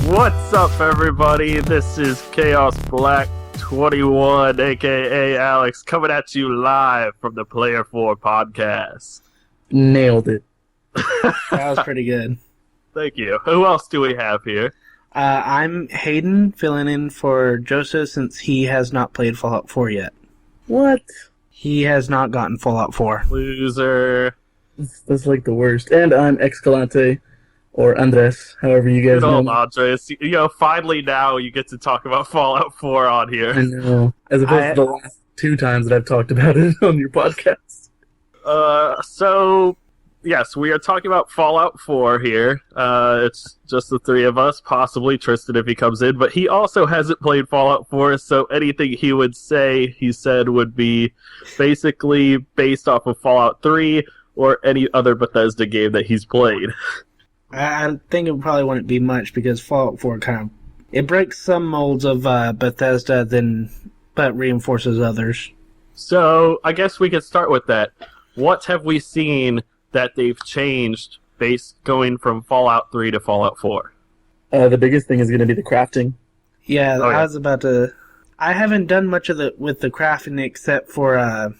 What's up, everybody? This is Chaos Black 21, aka Alex, coming at you live from the Player 4 podcast. Nailed it. That was pretty good. Thank you. Who else do we have here? I'm Hayden, filling in for Joseph since he has not played Fallout 4 yet. What? He has not gotten Fallout 4. Loser. That's like the worst. And I'm Escalante, or Andres, however you guys Good old know. Andres. You know, finally now you get to talk about Fallout 4 on here. I know. As opposed to the last 2 times that I've talked about it on your podcast. So, yes, we are talking about Fallout 4 here. It's just the 3 of us, possibly Tristan if he comes in, but he also hasn't played Fallout 4, so anything he would say, he said, would be basically based off of Fallout 3 or any other Bethesda game that he's played. I think it probably wouldn't be much because Fallout 4 it breaks some molds of Bethesda, but reinforces others. So, I guess we could start with that. What have we seen that they've changed going from Fallout 3 to Fallout 4? The biggest thing is going to be the crafting. Yeah, Oh, yeah. I was about to... I haven't done much with the crafting except for...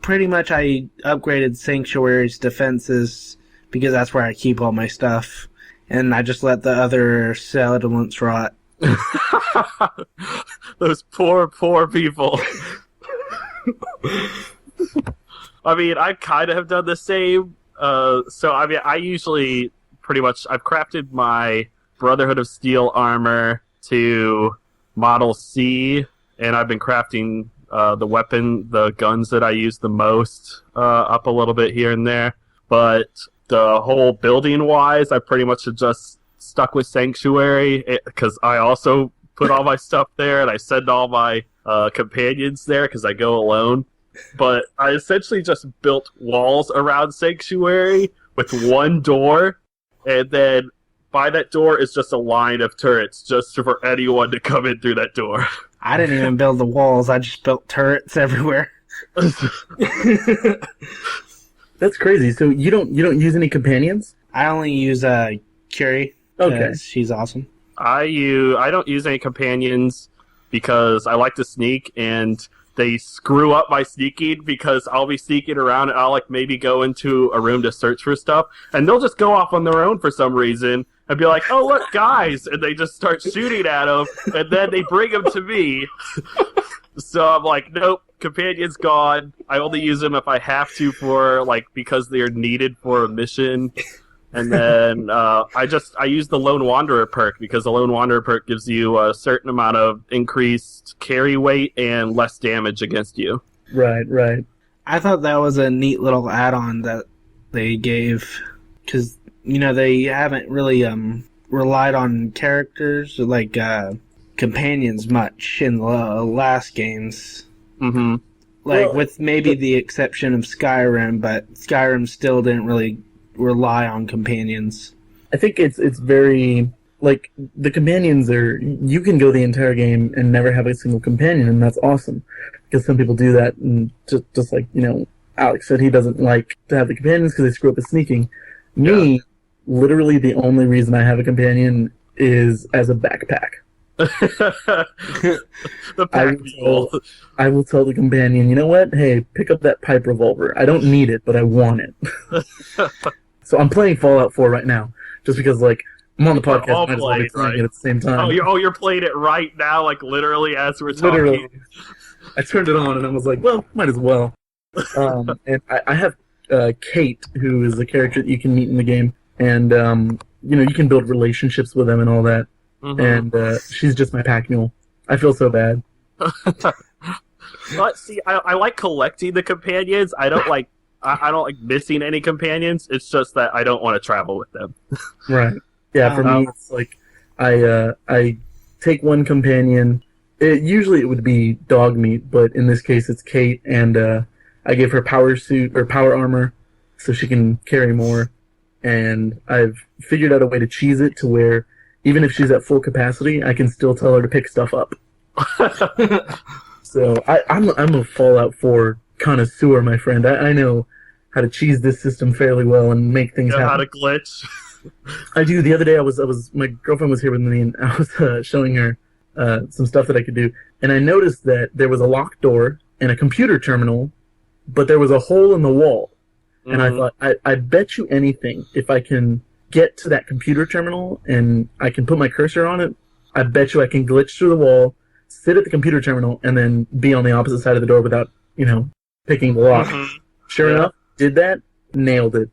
pretty much I upgraded Sanctuary's defenses because that's where I keep all my stuff. And I just let the other settlements rot. Those poor people. I mean, I kind of have done the same. I usually pretty much... I've crafted my Brotherhood of Steel armor to Model C, and I've been crafting the guns that I use the most up a little bit here and there. But the whole building-wise, I pretty much have just stuck with Sanctuary, because I also put all my stuff there, and I send all my companions there, because I go alone. But I essentially just built walls around Sanctuary with one door, and then by that door is just a line of turrets, just for anyone to come in through that door. I didn't even build the walls, I just built turrets everywhere. That's crazy. So you don't use any companions? I only use Curie. Okay. She's awesome. I don't use any companions because I like to sneak, and they screw up my sneaking because I'll be sneaking around and I'll maybe go into a room to search for stuff, and they'll just go off on their own for some reason and be like, "Oh, look, guys," and they just start shooting at them, and then they bring them to me. So I'm like, nope, companions gone. I only use them if I have to because they're needed for a mission. And then I use the Lone Wanderer perk because the Lone Wanderer perk gives you a certain amount of increased carry weight and less damage against you. Right. I thought that was a neat little add-on that they gave because, they haven't really relied on characters like companions much in the last games. Mm-hmm. With maybe the exception of Skyrim, but Skyrim still didn't really rely on companions. I think it's very... the companions are... You can go the entire game and never have a single companion, and that's awesome. Because some people do that, and just like, Alex said, he doesn't like to have the companions because they screw up his sneaking. Me, literally the only reason I have a companion is as a backpack. The pack mule. I will tell the companion, you know what? Hey, pick up that pipe revolver. I don't need it, but I want it. So I'm playing Fallout 4 right now, just because I'm on the podcast, might as well be playing it at the same time. You're playing it right now, literally as we're talking. Literally. I turned it on and I was like, well, might as well. And I have Kate, who is a character that you can meet in the game, and you can build relationships with them and all that. Mm-hmm. And she's just my pack mule. I feel so bad. But see, I like collecting the companions. I don't like missing any companions. It's just that I don't want to travel with them. Right. Yeah, for me, it's I take one companion. Usually it would be dog meat, but in this case it's Kate, and I give her power suit or power armor so she can carry more. And I've figured out a way to cheese it to where even if she's at full capacity, I can still tell her to pick stuff up. So I'm a Fallout 4 connoisseur, my friend. I know how to cheese this system fairly well and make things happen. How to glitch. I do. The other day, my girlfriend was here with me, and I was showing her some stuff that I could do, and I noticed that there was a locked door and a computer terminal, but there was a hole in the wall. And I thought, I bet you anything, if I can get to that computer terminal and I can put my cursor on it, I bet you I can glitch through the wall, sit at the computer terminal, and then be on the opposite side of the door without, picking the lock. Sure enough, did that, nailed it.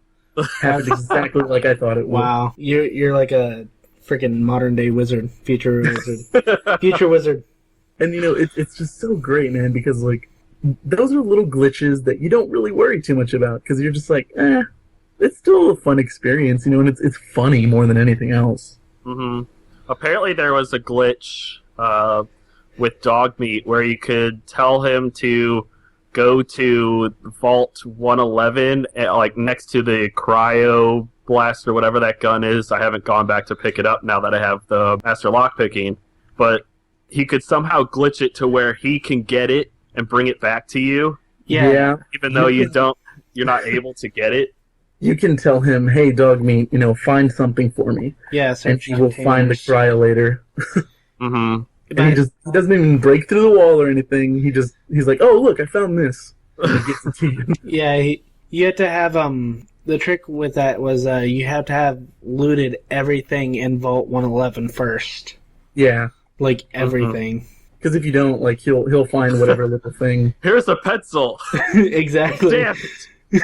Happened exactly like I thought it would. Wow, you're like a freaking modern day wizard, future wizard. And it's just so great, man, because like those are little glitches that you don't really worry too much about because you're just like, it's still a fun experience, and it's funny more than anything else. Mm-hmm. Apparently, there was a glitch with Dogmeat where you could tell him to go to Vault 111, like next to the cryo blast or whatever that gun is. I haven't gone back to pick it up now that I have the master lockpicking, but he could somehow glitch it to where he can get it and bring it back to you. Yeah. Even though you're not able to get it. You can tell him, "Hey, Dogmeat, find something for me." Yeah, and he will find the cryo later. Mm-hmm. And he doesn't even break through the wall or anything. He's like, "Oh, look, I found this." And he gets it to you. Yeah, you have to have the trick with that was you have to have looted everything in Vault 111 first. Yeah, like everything. Because if you don't, like he'll find whatever little thing. Here's a pencil. Exactly. Damn it.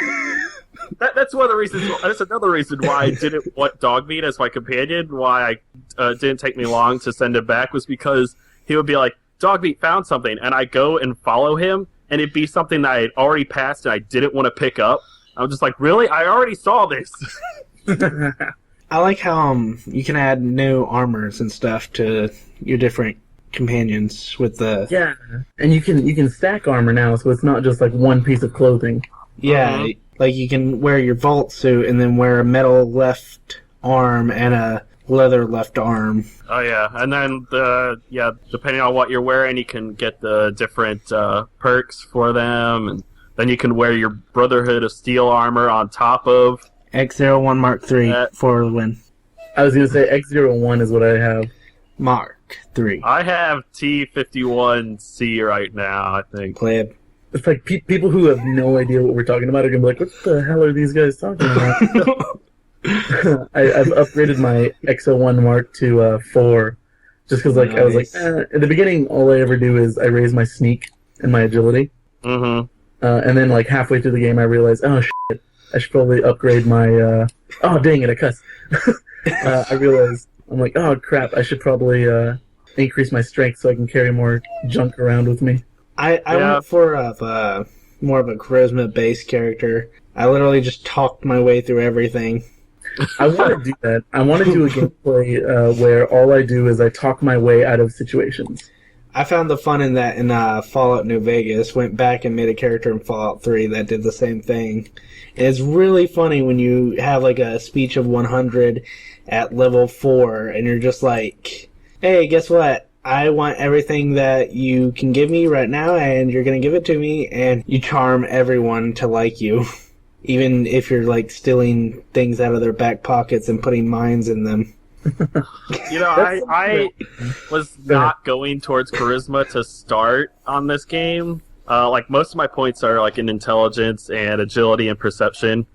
That's one of the reasons. That's another reason why I didn't want Dogmeat as my companion. Why I didn't take me long to send him back was because he would be like, "Dogmeat found something," and I go and follow him, and it'd be something that I had already passed and I didn't want to pick up. I'm just like, really? I already saw this. I like how you can add new armors and stuff to your different companions with the and you can stack armor now, so it's not just like one piece of clothing. Yeah. Like, you can wear your vault suit and then wear a metal left arm and a leather left arm. Oh, yeah. And then, depending on what you're wearing, you can get the different perks for them. And then you can wear your Brotherhood of Steel armor on top of X01 Mark III for the win. I was going to say X01 is what I have. Mark III. I have T51C right now, I think. Pleb. It's like people who have no idea what we're talking about are going to be like, what the hell are these guys talking about? I've upgraded my X01 Mark to 4, just because I was like, at the beginning, all I ever do is I raise my sneak and my agility. Mm-hmm. And then like halfway through the game, I realized, oh shit, I should probably upgrade my, oh dang it, I cussed. I realized, I'm like, oh crap, I should probably increase my strength so I can carry more junk around with me. I went for more of a charisma-based character. I literally just talked my way through everything. I want to do that. I want to do a gameplay where all I do is I talk my way out of situations. I found the fun in that in Fallout New Vegas. Went back and made a character in Fallout 3 that did the same thing. And it's really funny when you have like a speech of 100 at level 4 and you're just like, hey, guess what? I want everything that you can give me right now, and you're going to give it to me, and you charm everyone to like you. Even if you're, like, stealing things out of their back pockets and putting mines in them. I was not going towards charisma to start on this game. Like, most of my points are, like, in intelligence and agility and perception.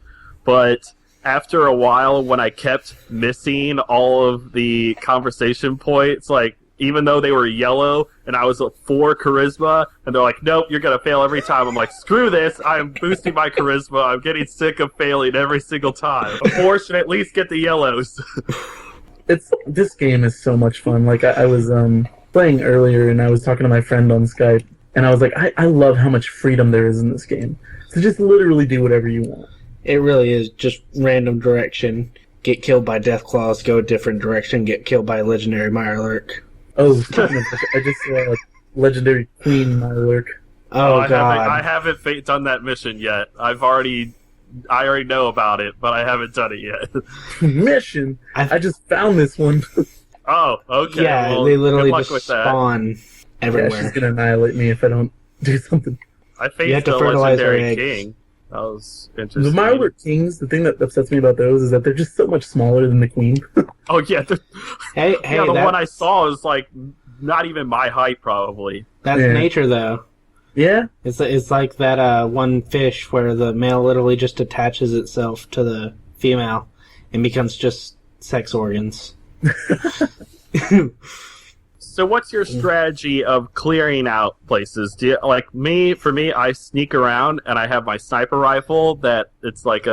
But after a while, when I kept missing all of the conversation points, like, even though they were yellow, and I was 4 charisma, and they're like, nope, you're going to fail every time. I'm like, screw this, I'm boosting my charisma, I'm getting sick of failing every single time. A 4 should at least get the yellows. This game is so much fun. Like, I was playing earlier, and I was talking to my friend on Skype, and I was like, I love how much freedom there is in this game. So just literally do whatever you want. It really is just random direction. Get killed by Deathclaws, go a different direction, get killed by legendary Mirelurk. Oh, speaking of which, I just saw a legendary Queen Mirelurk. Oh, God. I haven't done that mission yet. I already know about it, but I haven't done it yet. Mission? I just found this one. Oh, okay. Yeah, well, they literally good luck just with that. spawn everywhere. Yeah, she's gonna annihilate me if I don't do something. I faced the legendary king. That was The interesting. Mirelurk Kings, the thing that upsets me about those is that they're just so much smaller than the Queen. Oh yeah, Hey, yeah. The one I saw is like not even my height, probably. That's nature, though. Yeah? It's like that one fish where the male literally just attaches itself to the female and becomes just sex organs. So what's your strategy of clearing out places? Do you, like me? For me, I sneak around and I have my sniper rifle. That it's like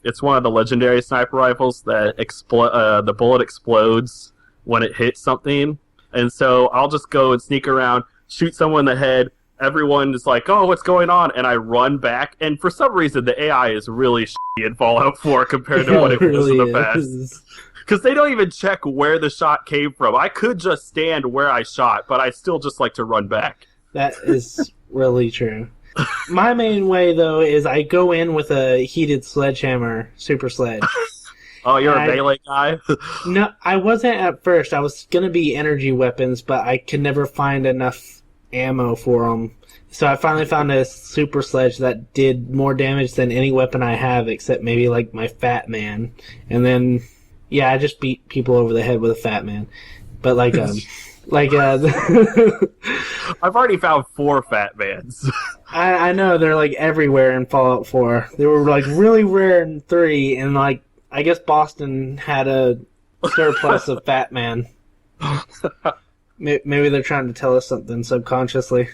it's one of the legendary sniper rifles that the bullet explodes when it hits something, and so I'll just go and sneak around, shoot someone in the head. Everyone is like, "Oh, what's going on?" And I run back. And for some reason, the AI is really shitty in Fallout 4 compared to what it was in the past. Because they don't even check where the shot came from. I could just stand where I shot, but I still just like to run back. That is really true. My main way, though, is I go in with a heated sledgehammer, super sledge. Oh, you're a melee guy? No, I wasn't at first. I was going to be energy weapons, but I could never find enough ammo for them. So I finally found a super sledge that did more damage than any weapon I have, except maybe like my Fat Man. And then... yeah, I just beat people over the head with a Fat Man. But I've already found 4 Fat Mans. I know, they're like everywhere in Fallout 4. They were like really rare in 3, and like, I guess Boston had a surplus of Fat Man. Maybe they're trying to tell us something subconsciously.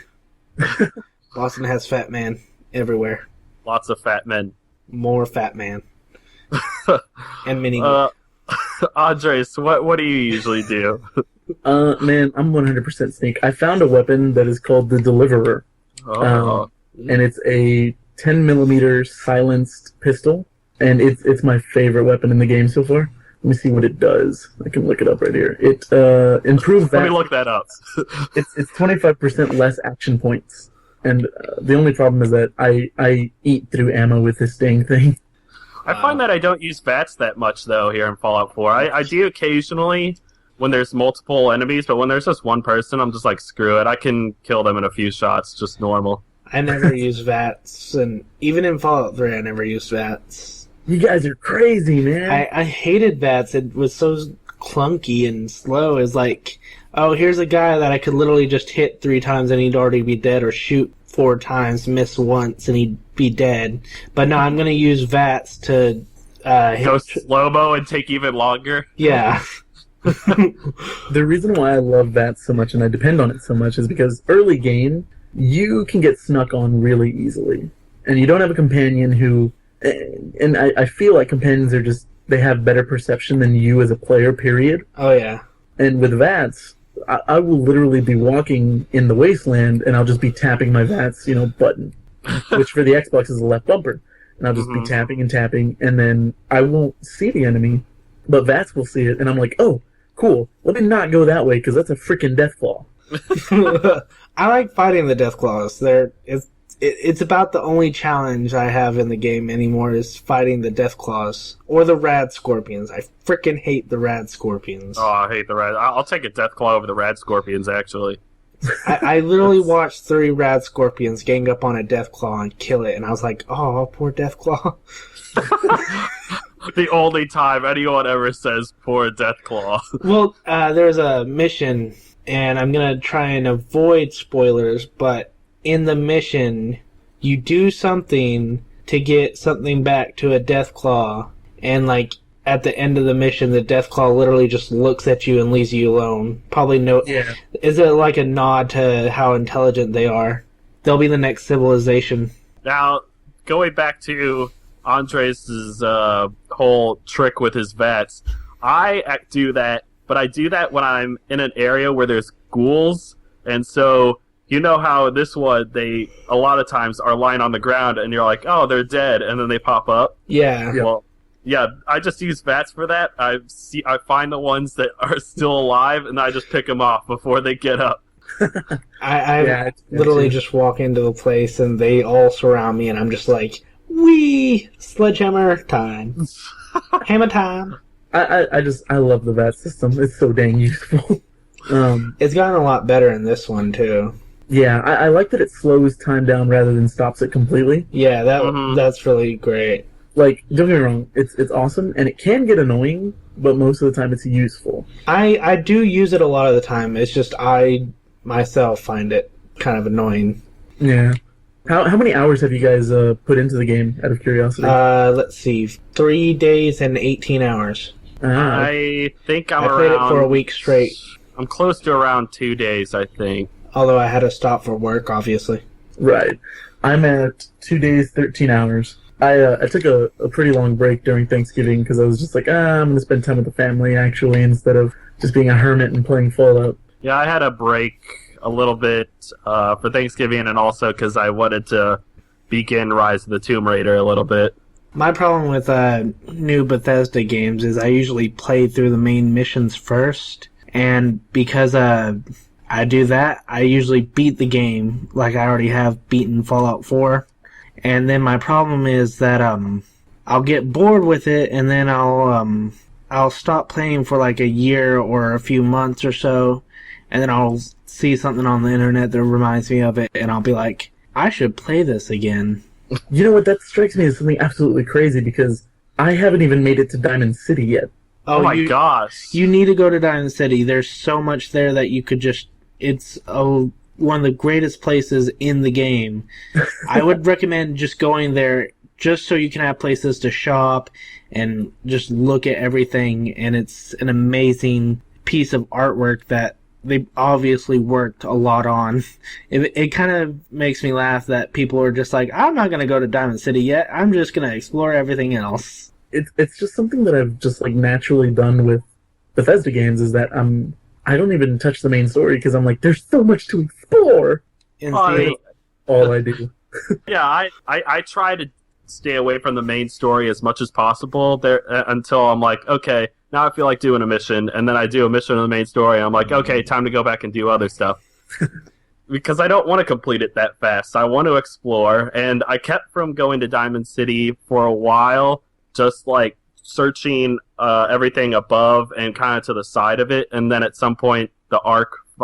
Boston has Fat Man everywhere. Lots of fat men. More Fat Man. And mini. Andres, what do you usually do? Man, I'm 100% sneak. I found a weapon that is called the Deliverer. And it's a 10mm silenced pistol, and it's my favorite weapon in the game so far. Let me see what it does. I can look it up right here. It improves that. Let me look that up. It's 25% less action points, and the only problem is that I eat through ammo with this dang thing. I find that I don't use VATS that much, though, here in Fallout 4. I do occasionally when there's multiple enemies, but when there's just one person, I'm just like, screw it. I can kill them in a few shots, just normal. I never use VATS, and even in Fallout 3, I never used VATS. You guys are crazy, man. I hated VATS. It was so clunky and slow. It's like, oh, here's a guy that I could literally just hit 3 times and he'd already be dead, or shoot 4 times, miss once, and he'd be dead. But no, I'm going to use VATS to go slow-mo and take even longer. Yeah. The reason why I love VATS so much and I depend on it so much is because early game, you can get snuck on really easily. And you don't have a companion who... And I feel like companions are just... They have better perception than you as a player, period. Oh, yeah. And with VATS... I will literally be walking in the wasteland, and I'll just be tapping my VATS, button, which for the Xbox is the left bumper. And I'll just be tapping and tapping, and then I won't see the enemy, but VATS will see it, and I'm like, oh, cool, let me not go that way, because that's a freaking Deathclaw. I like fighting the Deathclaws. It's about the only challenge I have in the game anymore is fighting the Deathclaws. Or the Rad Scorpions. I freaking hate the Rad Scorpions. Oh, I hate the Rad. I'll take a Deathclaw over the Rad Scorpions, actually. I literally watched 3 Rad Scorpions gang up on a Deathclaw and kill it, and I was like, oh, poor Deathclaw. The only time anyone ever says poor Deathclaw. Well, there's a mission, and I'm going to try and avoid spoilers, but... in the mission, you do something to get something back to a Deathclaw, and like at the end of the mission, the Deathclaw literally just looks at you and leaves you alone. Probably no. Yeah. Is it like a nod to how intelligent they are? They'll be the next civilization. Now, going back to Andres' whole trick with his VATS, I do that, but I do that when I'm in an area where there's ghouls, and so. You know how this one, they a lot of times are lying on the ground and you're like, oh, they're dead, and then they pop up? Yeah. Well, yeah, I just use VATS for that. I find the ones that are still alive, and I just pick them off before they get up. I literally just walk into the place and they all surround me, and I'm just like, wee! Sledgehammer time. Hammer time. I love the VATS system. It's so dang useful. It's gotten a lot better in this one, too. Yeah, I like that it slows time down rather than stops it completely. Yeah, that's really great. Like, don't get me wrong, it's awesome, and it can get annoying, but most of the time it's useful. I do use it a lot of the time. It's just I myself find it kind of annoying. Yeah. How many hours have you guys put into the game, out of curiosity? Let's see, 3 days and 18 hours. I think I played it for a week straight. I'm close to around 2 days, I think. Although I had to stop for work, obviously. Right. I'm at 2 days, 13 hours. I took a pretty long break during Thanksgiving because I was just like, I'm going to spend time with the family, actually, instead of just being a hermit and playing Fallout. Yeah, I had a break a little bit for Thanksgiving, and also because I wanted to begin Rise of the Tomb Raider a little bit. My problem with new Bethesda games is I usually play through the main missions first, and because I do that, I usually beat the game like I already have beaten Fallout 4. And then my problem is that I'll get bored with it, and then I'll stop playing for like a year or a few months or so, and then I'll see something on the internet that reminds me of it, and I'll be like, I should play this again. You know what? That strikes me as something absolutely crazy because I haven't even made it to Diamond City yet. Oh my gosh! You need to go to Diamond City. There's so much there that you could just. It's one of the greatest places in the game. I would recommend just going there just so you can have places to shop and just look at everything, and it's an amazing piece of artwork that they obviously worked a lot on. It kind of makes me laugh that people are just like, I'm not going to go to Diamond City yet, I'm just going to explore everything else. It's just something that I've just like naturally done with Bethesda games, is that I don't even touch the main story because I'm like, there's so much to explore. All I do. Yeah, I try to stay away from the main story as much as possible there until I'm like, okay, now I feel like doing a mission, and then I do a mission of the main story, and I'm like, okay, time to go back and do other stuff. Because I don't want to complete it that fast. I want to explore, and I kept from going to Diamond City for a while, just like searching everything above and kind of to the side of it, and then at some point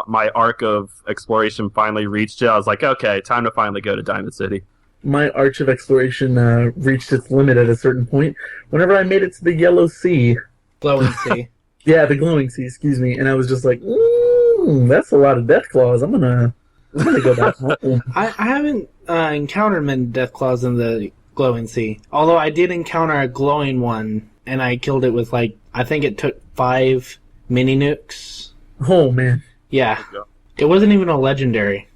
my arc of exploration finally reached it. I was like, okay, time to finally go to Diamond City. My arch of exploration reached its limit at a certain point whenever I made it to the Yellow Sea. Glowing Sea. Yeah, the Glowing Sea, excuse me. And I was just like, that's a lot of Deathclaws. I'm gonna go back home. I haven't encountered many Deathclaws in the Glowing Sea. Although I did encounter a glowing one, and I killed it with, like, I think it took 5 mini nukes. Oh, man. Yeah. It wasn't even a legendary.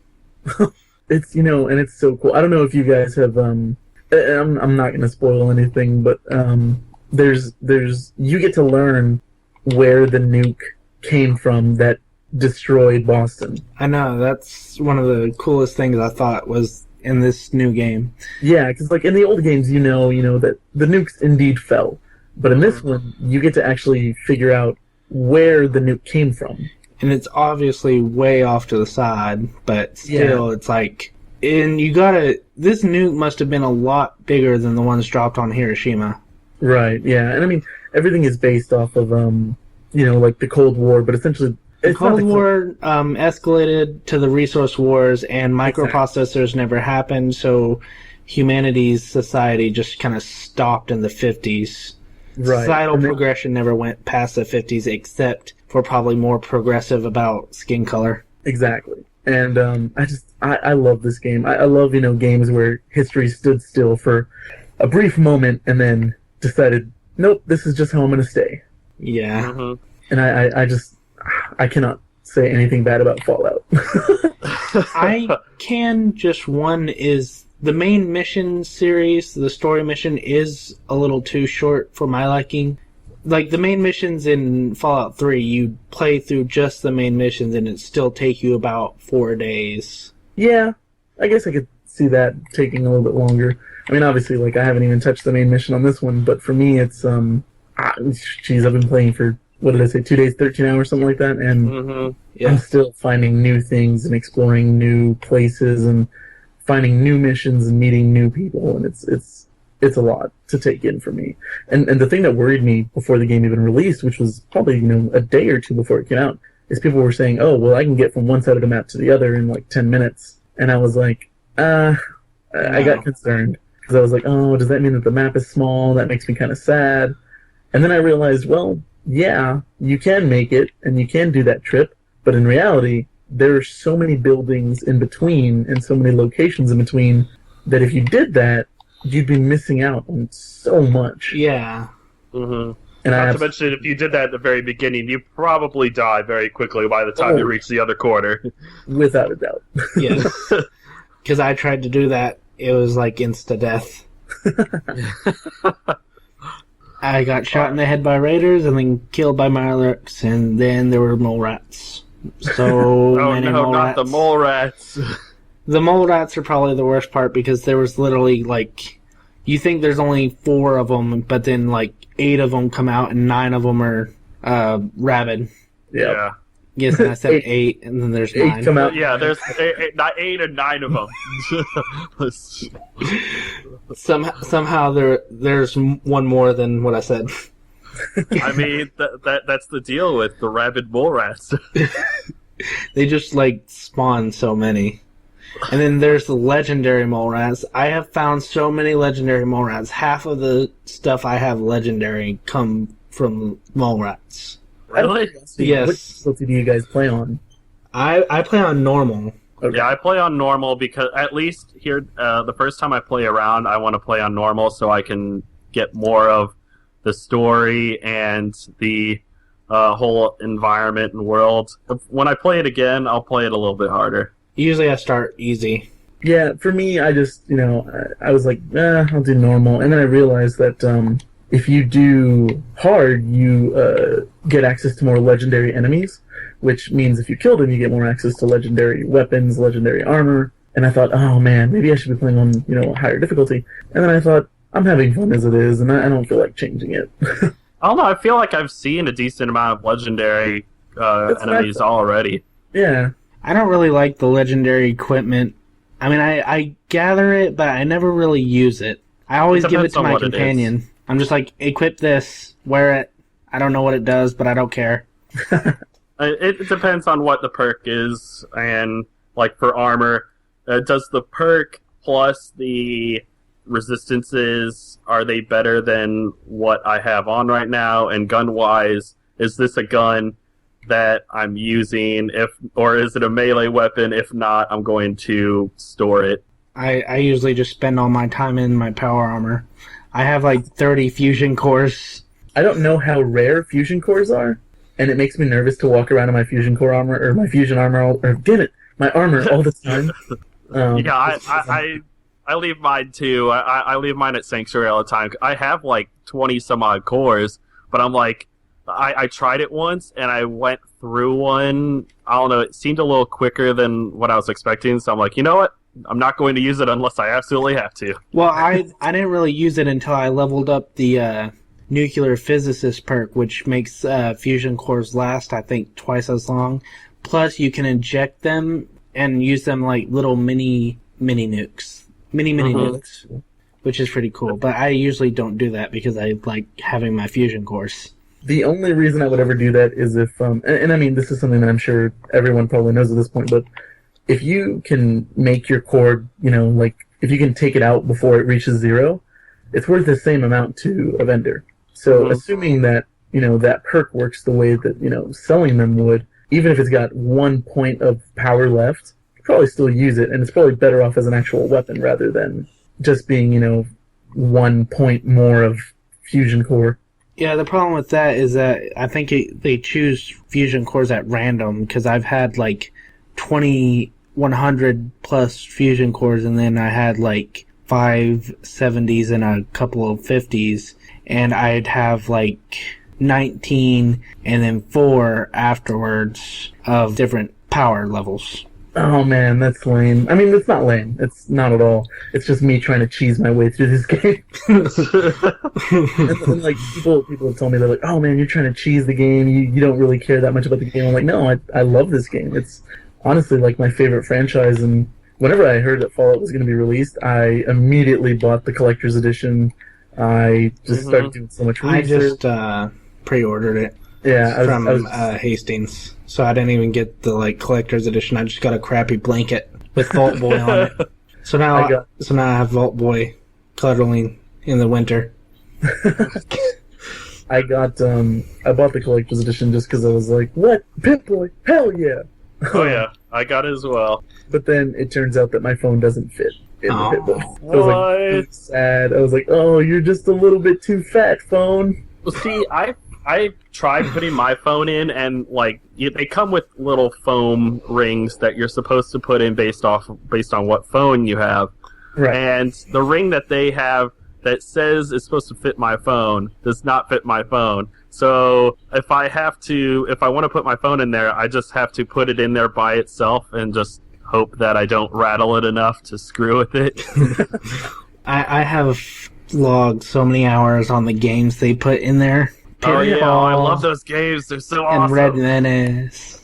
It's, and it's so cool. I don't know if you guys have, I'm not going to spoil anything, but you get to learn where the nuke came from that destroyed Boston. I know, that's one of the coolest things I thought was in this new game. Yeah, because like in the old games, you know that the nukes indeed fell, but in this one, you get to actually figure out where the nuke came from. And it's obviously way off to the side, but still, It's like, and this nuke must have been a lot bigger than the ones dropped on Hiroshima. Right. Yeah, and I mean everything is based off of like the Cold War, but essentially. The Cold War escalated to the resource wars, and microprocessors never happened, so humanity's society just kind of stopped in the 50s. Right. Societal progression never went past the 50s, except for probably more progressive about skin color. Exactly. And I love this game. I love, games where history stood still for a brief moment and then decided, nope, this is just how I'm going to stay. Yeah. Mm-hmm. And I cannot say anything bad about Fallout. I can. Just one is the main mission series, the story mission is a little too short for my liking. Like the main missions in Fallout 3, you play through just the main missions and it still take you about 4 days. Yeah, I guess I could see that taking a little bit longer. I mean, obviously, like I haven't even touched the main mission on this one, but for me, it's I've been playing for. What did I say? 2 days, 13 hours, something like that, and I'm still finding new things and exploring new places and finding new missions and meeting new people, and it's a lot to take in for me. And the thing that worried me before the game even released, which was probably a day or two before it came out, is people were saying, oh, well, I can get from one side of the map to the other in like 10 minutes. And I was like, I got concerned. Because I was like, oh, does that mean that the map is small? That makes me kind of sad. And then I realized, well, yeah, you can make it, and you can do that trip. But in reality, there are so many buildings in between, and so many locations in between, that if you did that, you'd be missing out on so much. Yeah. Mm-hmm. And not to mention, if you did that at the very beginning, you probably die very quickly by the time you reach the other corner. Without a doubt. Yes. Because I tried to do that. It was like insta-death. I got shot in the head by raiders and then killed by Mirelurks, and then there were mole rats. So many mole rats. Not the mole rats. The mole rats are probably the worst part because there was literally like, you think there's only 4 of them, but then like 8 of them come out and 9 of them are rabid. Yeah. Yes, and I said 8, and then there's 9. 8 come out. Yeah, there's 8 and 9 of them. Somehow there's one more than what I said. I mean, that's the deal with the rabid mole rats. They just like spawn so many. And then there's the legendary mole rats. I have found so many legendary mole rats. Half of the stuff I have legendary come from mole rats. Really? Yes. Which difficulty do you guys play on? I play on normal. Okay. Yeah, I play on normal because at least here, the first time I play around, I want to play on normal so I can get more of the story and the whole environment and world. When I play it again, I'll play it a little bit harder. Usually I start easy. Yeah, for me, I just, I was like, I'll do normal. And then I realized that if you do hard, you get access to more legendary enemies, which means if you kill them, you get more access to legendary weapons, legendary armor. And I thought, oh man, maybe I should be playing on, higher difficulty. And then I thought, I'm having fun as it is, and I don't feel like changing it. I don't know, I feel like I've seen a decent amount of legendary enemies already. Yeah. I don't really like the legendary equipment. I mean, I gather it, but I never really use it. I always give it to my companion. I'm just like, equip this, wear it. I don't know what it does, but I don't care. It depends on what the perk is, and like for armor, does the perk plus the resistances, are they better than what I have on right now? And gun-wise, is this a gun that I'm using, or is it a melee weapon? If not, I'm going to store it. I usually just spend all my time in my power armor. I have like 30 fusion cores. I don't know how rare fusion cores are, and it makes me nervous to walk around in my fusion core armor, or my fusion armor, my armor all the time. I leave mine too. I leave mine at Sanctuary all the time. I have like 20 some odd cores, but I'm like, I tried it once and I went through one. I don't know, it seemed a little quicker than what I was expecting, so I'm like, you know what? I'm not going to use it unless I absolutely have to. Well, I didn't really use it until I leveled up the nuclear physicist perk, which makes fusion cores last, I think, twice as long. Plus, you can inject them and use them like little mini nukes. Mini nukes, which is pretty cool. But I usually don't do that because I like having my fusion cores. The only reason I would ever do that is if, and I mean, this is something that I'm sure everyone probably knows at this point, but if you can make your core, like, if you can take it out before it reaches 0, it's worth the same amount to a vendor. So, assuming that, that perk works the way that, selling them would, even if it's got 1 point of power left, you probably still use it, and it's probably better off as an actual weapon rather than just being, 1 point more of fusion core. Yeah, the problem with that is that I think they choose fusion cores at random, because I've had like 100 plus fusion cores, and then I had like 5 70s and a couple of 50s, and I'd have like 19 and then 4 afterwards of different power levels. Oh man, that's lame. I mean, it's not lame. It's not at all. It's just me trying to cheese my way through this game. and like people have told me, they're like, "Oh man, you're trying to cheese the game. You don't really care that much about the game." I'm like, "No, I love this game. It's honestly like my favorite franchise." And whenever I heard that Fallout was going to be released, I immediately bought the collector's edition. I just started doing so much research. I just pre-ordered it. Yeah, from Hastings. So I didn't even get the collector's edition. I just got a crappy blanket with Vault Boy on it. So now I have Vault Boy cuddling in the winter. I bought the collector's edition just because I was like, what? Pip-Boy? Hell yeah! Oh yeah, I got it as well. But then it turns out that my phone doesn't fit in the Pip-Boy. What? I was like, really sad. I was like, oh, you're just a little bit too fat, phone. Well, see, I tried putting my phone in, and they come with little foam rings that you're supposed to put in based on what phone you have. Right. And the ring that they have that says it's supposed to fit my phone does not fit my phone. So if I want to put my phone in there, I just have to put it in there by itself and just hope that I don't rattle it enough to screw with it. I have logged so many hours on the games they put in there. Oh yeah, I love those games. They're so awesome. And Red Menace.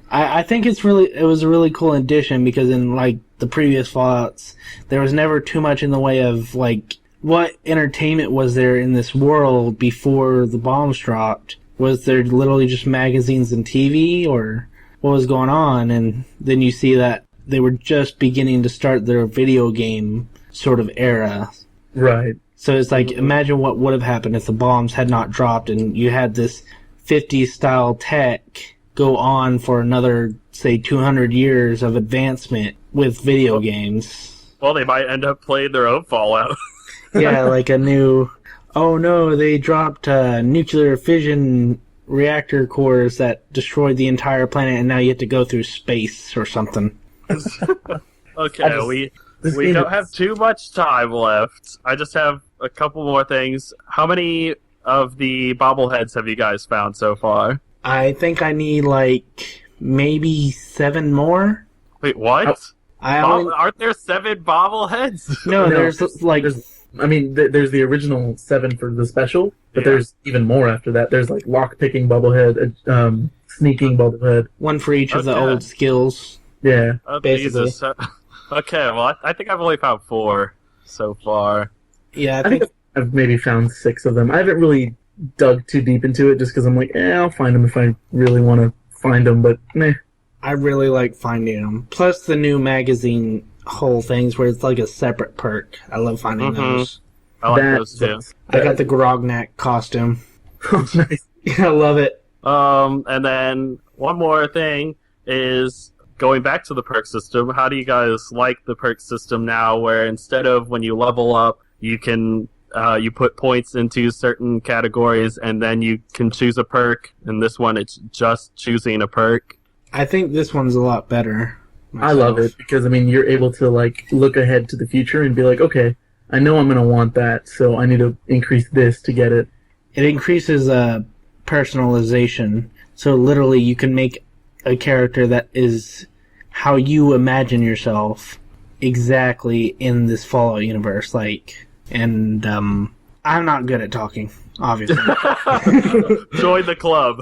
I think it was a really cool addition because in the previous Fallouts, there was never too much in the way of what entertainment was there in this world before the bombs dropped. Was there literally just magazines and TV, or what was going on? And then you see that they were just beginning to start their video game sort of era. Right. So it's imagine what would have happened if the bombs had not dropped and you had this 50s style tech go on for another, say, 200 years of advancement with video games. Well, they might end up playing their own Fallout. Yeah, a new, oh no, they dropped nuclear fission reactor cores that destroyed the entire planet and now you have to go through space or something. Okay, we don't have too much time left. I just have a couple more things. How many of the bobbleheads have you guys found so far? I think I need maybe 7 more. Wait, what? Aren't there 7 bobbleheads? No, there's there's the original 7 for the special, but there's even more after that. There's lock-picking bobblehead, sneaking bobblehead. One for each of the old skills. Yeah. Oh, basically. Jesus. Okay, well, I think I've only found 4 so far. Yeah, I think I've maybe found 6 of them. I haven't really dug too deep into it just because I'm I'll find them if I really want to find them, but meh. I really like finding them. Plus the new magazine whole things where it's a separate perk. I love finding those. I like those too. I got the Grognak costume. Oh, nice. Yeah, I love it. And then one more thing is going back to the perk system. How do you guys like the perk system now, where instead of when you level up, you can you put points into certain categories and then you can choose a perk, and this one it's just choosing a perk? I think this one's a lot better. Myself. I love it because you're able to look ahead to the future and be okay, I know I'm going to want that, so I need to increase this to get it. It increases personalization. So literally you can make a character that is how you imagine yourself exactly in this Fallout universe. And I'm not good at talking, obviously. Join the club.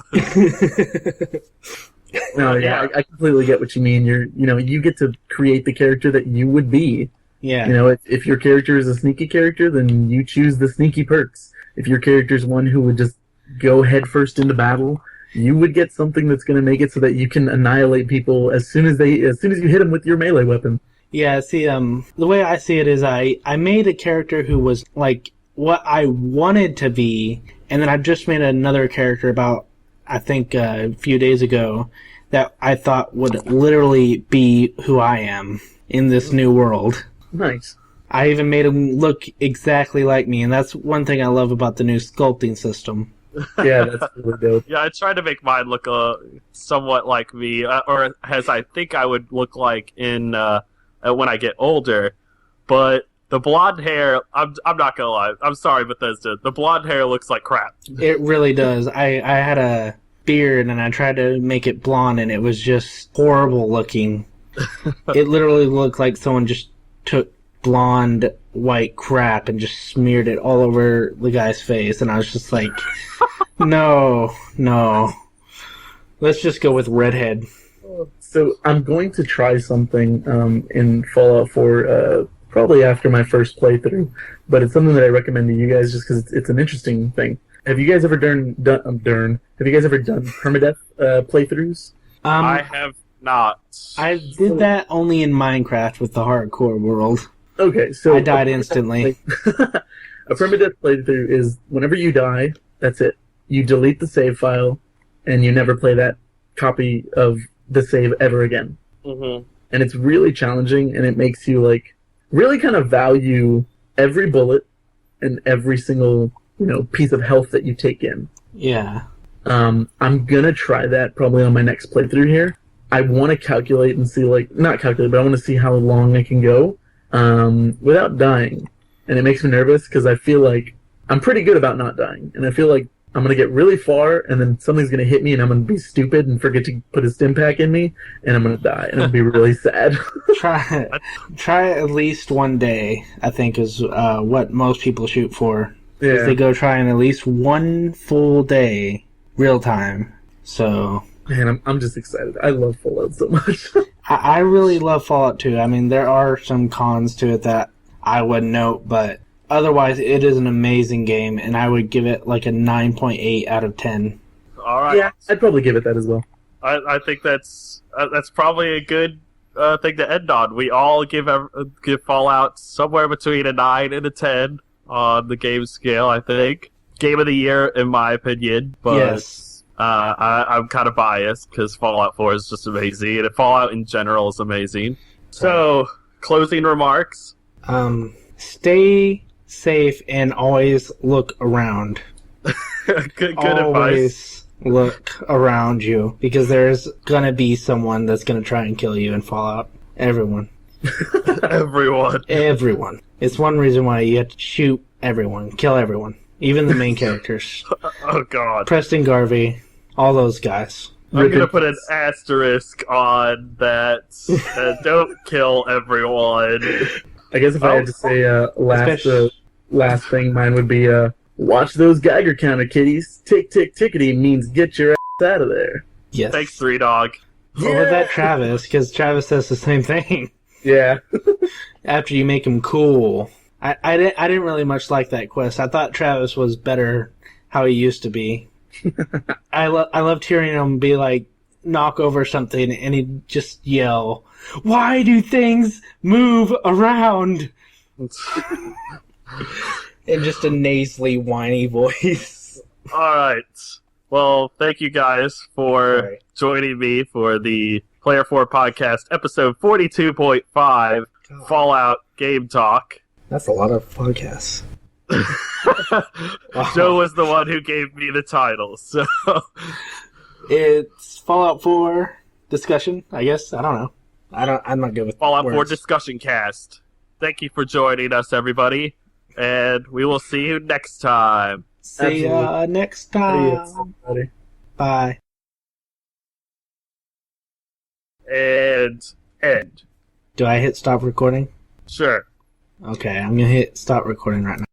No, yeah, I completely get what you mean. You get to create the character that you would be. Yeah. If your character is a sneaky character, then you choose the sneaky perks. If your character is one who would just go headfirst into battle, you would get something that's going to make it so that you can annihilate people as soon as you hit them with your melee weapon. Yeah, see, the way I see it is I made a character who was what I wanted to be, and then I just made another character about, I think, a few days ago that I thought would literally be who I am in this new world. Nice. I even made him look exactly like me, and that's one thing I love about the new sculpting system. Yeah, that's really dope. Yeah, I tried to make mine look somewhat like me, or as I think I would look like in when I get older. But the blonde hair, I'm not gonna lie. I'm sorry, Bethesda. The blonde hair looks like crap. It really does. I had a beard, and I tried to make it blonde, and it was just horrible looking. It literally looked like someone just took blonde white crap and just smeared it all over the guy's face, and I was just no, let's just go with redhead. So I'm going to try something in Fallout 4 probably after my first playthrough, but it's something that I recommend to you guys just because it's an interesting thing. Have you guys ever done Have you guys ever done permadeath playthroughs? I have not. I did that only in Minecraft with the hardcore world. Okay, so I died instantly. A permadeath playthrough is whenever you die, that's it. You delete the save file, and you never play that copy of the save ever again. Mm-hmm. And it's really challenging, and it makes you like really kind of value every bullet and every single piece of health that you take in. Yeah. I'm gonna try that probably on my next playthrough here. I want to calculate and see not calculate, but I want to see how long I can go without dying. And it makes me nervous because I feel like I'm pretty good about not dying, and I feel like I'm going to get really far, and then something's going to hit me, and I'm going to be stupid and forget to put a stim pack in me, and I'm going to die, and it'll be really sad. Try at least one day, I think, is what most people shoot for. Yeah. Is they go try in at least one full day, real time. So... Man, I'm just excited. I love Fallout so much. I really love Fallout 2. I mean, there are some cons to it that I would note, but otherwise, it is an amazing game, and I would give it like a 9.8 out of 10. All right. Yeah, I'd probably give it that as well. I think that's probably a good thing to end on. We all give Fallout somewhere between a 9 and a 10 on the game scale, I think. Game of the year, in my opinion. But yes. I'm kind of biased because Fallout 4 is just amazing, and Fallout in general is amazing. So, closing remarks. Stay safe and always look around. Good always advice. Look around you, because there's gonna be someone that's gonna try and kill you in Fallout. Everyone. Everyone. It's one reason why you have to shoot everyone, kill everyone, even the main characters. Oh God. Preston Garvey, all those guys. I'm going to put an asterisk on that. Don't kill everyone. I guess if I had to say last thing, mine would be watch those Geiger counter, kiddies. Tick, tick, tickety means get your ass out of there. Yes. Thanks, Three Dog. Or with that Travis, because Travis says the same thing. Yeah. After you make him cool. I didn't really much like that quest. I thought Travis was better how he used to be. I loved hearing him be like, knock over something, and he'd just yell, "Why do things move around?" In just a nasally, whiny voice. Alright. Well, thank you guys for joining me for the Player 4 Podcast, episode 42.5, Fallout Game Talk. That's a lot of podcasts. Wow. Joe was the one who gave me the title, so... It's Fallout 4 discussion, I guess. I don't know. I'm not good with Fallout words. 4 discussion cast. Thank you for joining us, everybody, and we will see you next time. See ya next time. Bye. And end. Do I hit stop recording? Sure. Okay, I'm gonna hit stop recording right now.